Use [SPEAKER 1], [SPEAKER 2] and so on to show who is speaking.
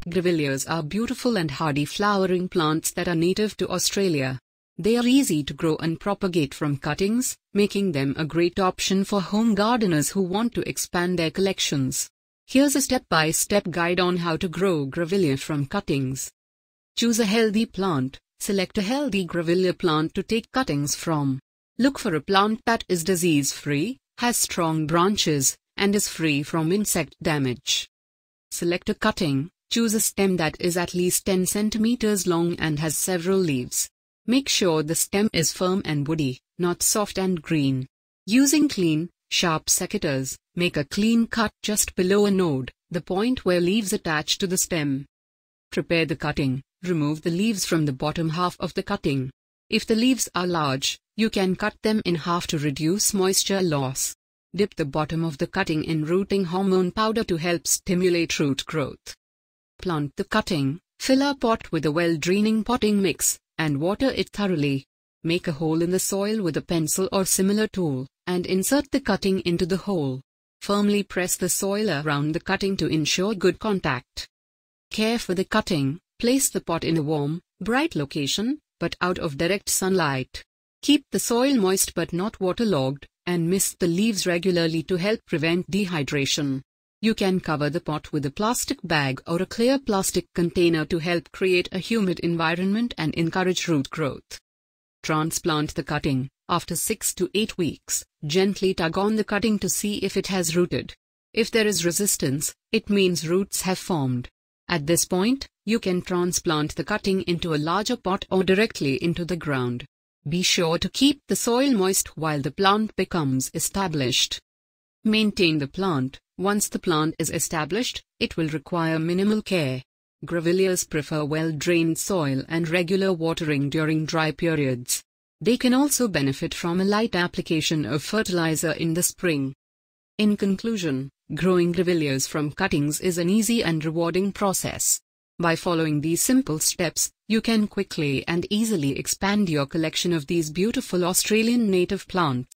[SPEAKER 1] Grevilleas are beautiful and hardy flowering plants that are native to Australia. They are easy to grow and propagate from cuttings, making them a great option for home gardeners who want to expand their collections. Here's a step-by-step guide on how to grow Grevillea from cuttings. Choose a healthy plant. Select a healthy Grevillea plant to take cuttings from. Look for a plant that is disease-free, has strong branches, and is free from insect damage. Select a cutting. Choose a stem that is at least 10 centimeters long and has several leaves. Make sure the stem is firm and woody, not soft and green. Using clean, sharp secateurs, make a clean cut just below a node, the point where leaves attach to the stem. Prepare the cutting. Remove the leaves from the bottom half of the cutting. If the leaves are large, you can cut them in half to reduce moisture loss. Dip the bottom of the cutting in rooting hormone powder to help stimulate root growth. Plant the cutting. Fill a pot with a well-draining potting mix, and water it thoroughly. Make a hole in the soil with a pencil or similar tool, and insert the cutting into the hole. Firmly press the soil around the cutting to ensure good contact. Care for the cutting. Place the pot in a warm, bright location, but out of direct sunlight. Keep the soil moist but not waterlogged, and mist the leaves regularly to help prevent dehydration. You can cover the pot with a plastic bag or a clear plastic container to help create a humid environment and encourage root growth. Transplant the cutting. After 6 to 8 weeks, gently tug on the cutting to see if it has rooted. If there is resistance, it means roots have formed. At this point, you can transplant the cutting into a larger pot or directly into the ground. Be sure to keep the soil moist while the plant becomes established. Maintain the plant. Once the plant is established, it will require minimal care. Grevilleas prefer well-drained soil and regular watering during dry periods. They can also benefit from a light application of fertilizer in the spring. In conclusion, growing Grevilleas from cuttings is an easy and rewarding process. By following these simple steps, you can quickly and easily expand your collection of these beautiful Australian native plants.